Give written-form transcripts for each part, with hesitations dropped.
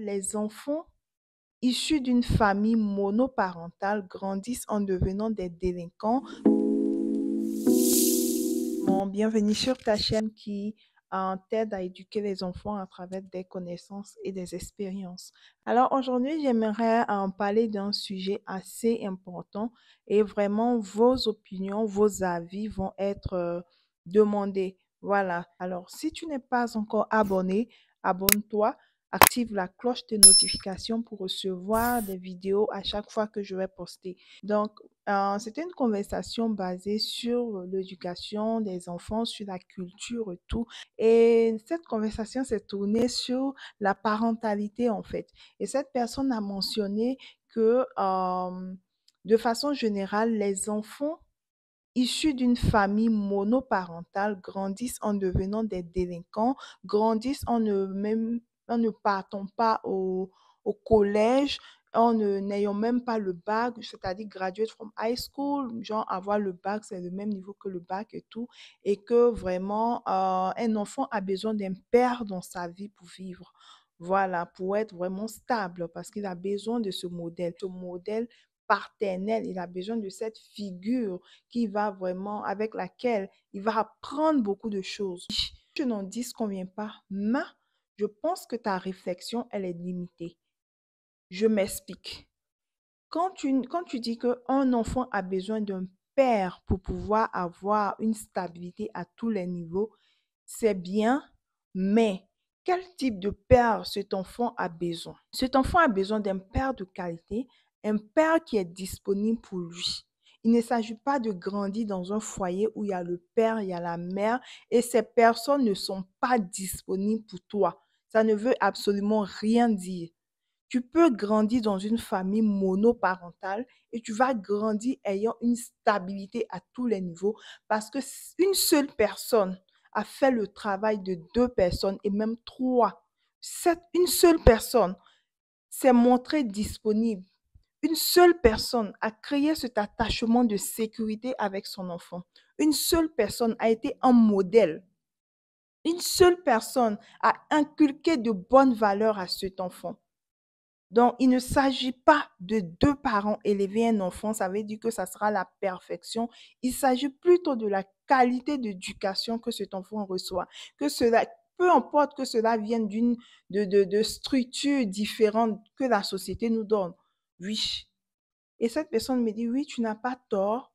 les enfants issus d'une famille monoparentale grandissent en devenant des délinquants. Bon, bienvenue sur ta chaîne qui t'aide à éduquer les enfants à travers des connaissances et des expériences. Alors aujourd'hui, j'aimerais parler d'un sujet assez important et vraiment vos opinions, vos avis vont être demandés. Voilà. Alors, si tu n'es pas encore abonné, abonne-toi, active la cloche de notification pour recevoir des vidéos à chaque fois que je vais poster. Donc, c'était une conversation basée sur l'éducation des enfants, sur la culture et tout. Et cette conversation s'est tournée sur la parentalité, en fait. Et cette personne a mentionné que, de façon générale, les enfants issus d'une famille monoparentale grandissent en devenant des délinquants, grandissent en ne partant pas au collège, n'ayant même pas le bac, c'est-à-dire graduate from high school, genre avoir le bac, c'est le même niveau que le bac et tout, et que vraiment, un enfant a besoin d'un père dans sa vie pour vivre. Voilà, pour être vraiment stable, parce qu'il a besoin de ce modèle paternel, il a besoin de cette figure qui va vraiment, avec laquelle il va apprendre beaucoup de choses. Je n'en dis ce qu'on vient pas, mais je pense que ta réflexion, elle est limitée. Je m'explique. Quand tu dis qu'un enfant a besoin d'un père pour pouvoir avoir une stabilité à tous les niveaux, c'est bien, mais quel type de père cet enfant a besoin? Cet enfant a besoin d'un père de qualité, un père qui est disponible pour lui. Il ne s'agit pas de grandir dans un foyer où il y a le père, il y a la mère et ces personnes ne sont pas disponibles pour toi. Ça ne veut absolument rien dire. Tu peux grandir dans une famille monoparentale et tu vas grandir ayant une stabilité à tous les niveaux parce que une seule personne a fait le travail de deux personnes et même trois. Une seule personne s'est montrée disponible. Une seule personne a créé cet attachement de sécurité avec son enfant. Une seule personne a été un modèle. Une seule personne a inculqué de bonnes valeurs à cet enfant. Donc, il ne s'agit pas de deux parents élever un enfant, ça veut dire que ça sera la perfection. Il s'agit plutôt de la qualité d'éducation que cet enfant reçoit. Que cela, peu importe que cela vienne de structures différentes que la société nous donne. Oui. Et cette personne me dit, oui, tu n'as pas tort,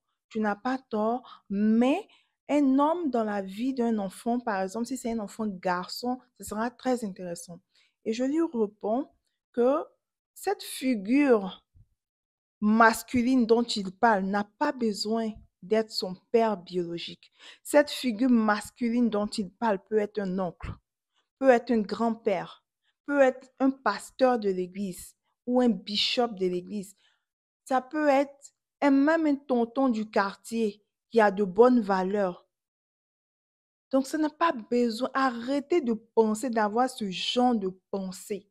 mais un homme dans la vie d'un enfant, par exemple, si c'est un enfant garçon, ce sera très intéressant. Et je lui réponds que cette figure masculine dont il parle n'a pas besoin d'être son père biologique. Cette figure masculine dont il parle peut être un oncle, peut être un grand-père, peut être un pasteur de l'église ou un bishop de l'église. Ça peut être même un tonton du quartier qui a de bonnes valeurs. Donc, ça n'a pas besoin. Arrêtez de penser, d'avoir ce genre de pensée.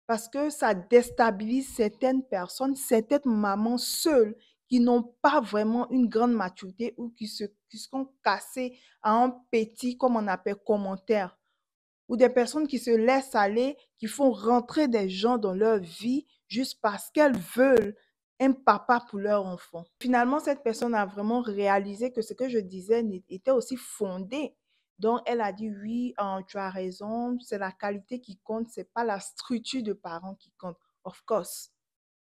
Parce que ça déstabilise certaines personnes, certaines mamans seules qui n'ont pas vraiment une grande maturité ou qui sont cassées à un petit, comme on appelle, commentaire. Ou des personnes qui se laissent aller, qui font rentrer des gens dans leur vie juste parce qu'elles veulent un papa pour leur enfant. Finalement, cette personne a vraiment réalisé que ce que je disais était aussi fondé. Donc, elle a dit, oui, tu as raison, c'est la qualité qui compte, c'est pas la structure de parents qui compte. Of course,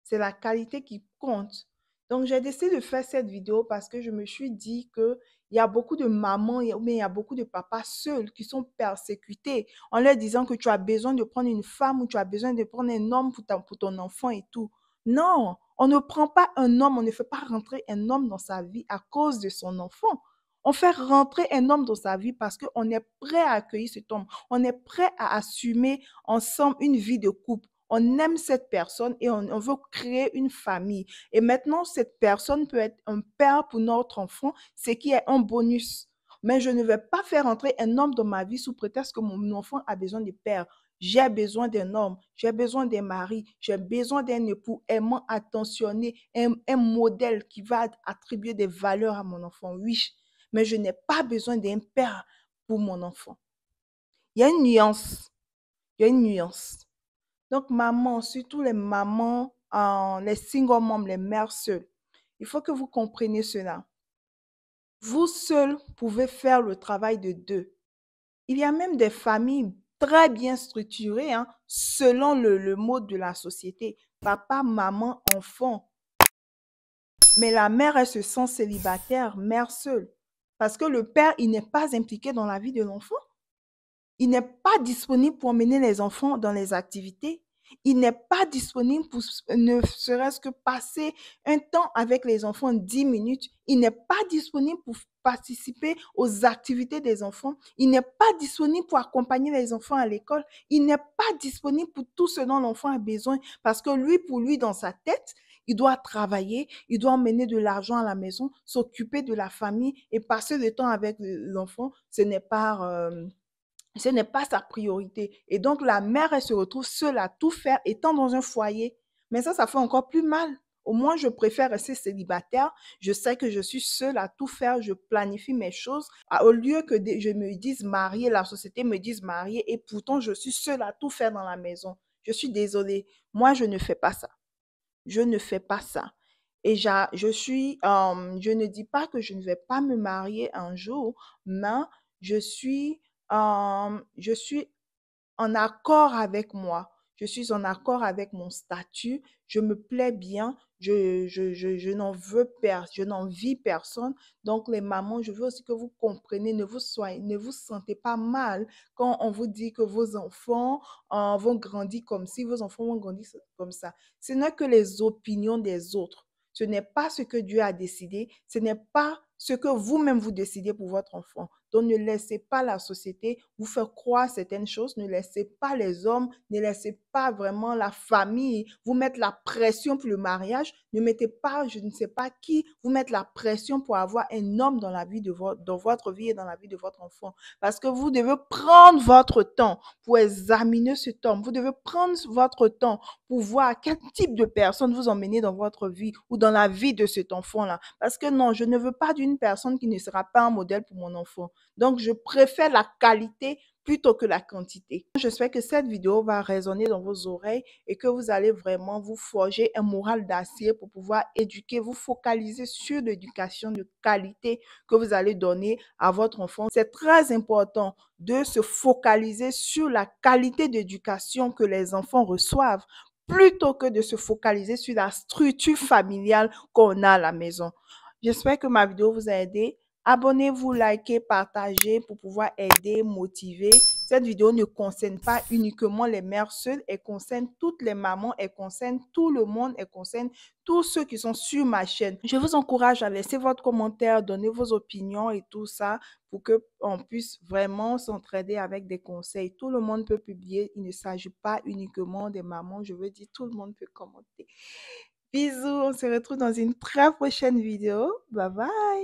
c'est la qualité qui compte. Donc, j'ai décidé de faire cette vidéo parce que je me suis dit que il y a beaucoup de mamans, mais il y a beaucoup de papas seuls qui sont persécutés en leur disant que tu as besoin de prendre une femme ou tu as besoin de prendre un homme pour ton enfant et tout. Non, on ne prend pas un homme, on ne fait pas rentrer un homme dans sa vie à cause de son enfant. On fait rentrer un homme dans sa vie parce qu'on est prêt à accueillir cet homme. On est prêt à assumer ensemble une vie de couple. On aime cette personne et on veut créer une famille. Et maintenant, cette personne peut être un père pour notre enfant, ce qui est un bonus. Mais je ne vais pas faire entrer un homme dans ma vie sous prétexte que mon enfant a besoin de père. J'ai besoin d'un homme, j'ai besoin d'un mari, j'ai besoin d'un époux aimant, attentionné, un modèle qui va attribuer des valeurs à mon enfant. Oui, mais je n'ai pas besoin d'un père pour mon enfant. Il y a une nuance. Il y a une nuance. Donc, maman, surtout les mamans, les single moms, les mères seules, il faut que vous compreniez cela. Vous seuls pouvez faire le travail de deux. Il y a même des familles très bien structurées, hein, selon le mode de la société. Papa, maman, enfant. Mais la mère, elle se sent célibataire, mère seule. Parce que le père, il n'est pas impliqué dans la vie de l'enfant. Il n'est pas disponible pour emmener les enfants dans les activités. Il n'est pas disponible pour ne serait-ce que passer un temps avec les enfants 10 minutes. Il n'est pas disponible pour participer aux activités des enfants. Il n'est pas disponible pour accompagner les enfants à l'école. Il n'est pas disponible pour tout ce dont l'enfant a besoin parce que lui, pour lui, dans sa tête, il doit travailler, il doit emmener de l'argent à la maison, s'occuper de la famille et passer le temps avec l'enfant. Ce n'est pas sa priorité. Et donc, la mère, elle se retrouve seule à tout faire, étant dans un foyer. Mais ça fait encore plus mal. Au moins, je préfère rester célibataire. Je sais que je suis seule à tout faire. Je planifie mes choses. Au lieu que je me dise mariée, la société me dise mariée, et pourtant, je suis seule à tout faire dans la maison. Je suis désolée. Moi, je ne fais pas ça. Je ne fais pas ça. Et je ne dis pas que je ne vais pas me marier un jour, mais je suis en accord avec moi. Je suis en accord avec mon statut. Je me plais bien. Je n'en veux personne. Je n'envie personne. Donc, les mamans, je veux aussi que vous compreniez, ne vous sentez pas mal quand on vous dit que vos enfants vont grandir comme si vos enfants vont grandir comme ça. Ce n'est que les opinions des autres. Ce n'est pas ce que Dieu a décidé. Ce n'est pas ce que vous-même vous décidez pour votre enfant. Donc, ne laissez pas la société vous faire croire certaines choses. Ne laissez pas les hommes, ne laissez pas vraiment la famille vous mettre la pression pour le mariage. Ne mettez pas, je ne sais pas qui, vous mettre la pression pour avoir un homme dans la vie dans votre vie et dans la vie de votre enfant. Parce que vous devez prendre votre temps pour examiner cet homme. Vous devez prendre votre temps pour voir quel type de personne vous emmenez dans votre vie ou dans la vie de cet enfant-là. Parce que non, je ne veux pas d'une personne qui ne sera pas un modèle pour mon enfant. Donc, je préfère la qualité plutôt que la quantité. J'espère que cette vidéo va résonner dans vos oreilles et que vous allez vraiment vous forger un moral d'acier pour pouvoir éduquer, vous focaliser sur l'éducation de qualité que vous allez donner à votre enfant. C'est très important de se focaliser sur la qualité d'éducation que les enfants reçoivent plutôt que de se focaliser sur la structure familiale qu'on a à la maison. J'espère que ma vidéo vous a aidé. Abonnez-vous, likez, partagez pour pouvoir aider, motiver. Cette vidéo ne concerne pas uniquement les mères seules, elle concerne toutes les mamans, elle concerne tout le monde, elle concerne tous ceux qui sont sur ma chaîne. Je vous encourage à laisser votre commentaire, donner vos opinions et tout ça pour qu'on puisse vraiment s'entraider avec des conseils. Tout le monde peut publier, il ne s'agit pas uniquement des mamans, je veux dire tout le monde peut commenter. Bisous, on se retrouve dans une très prochaine vidéo. Bye bye!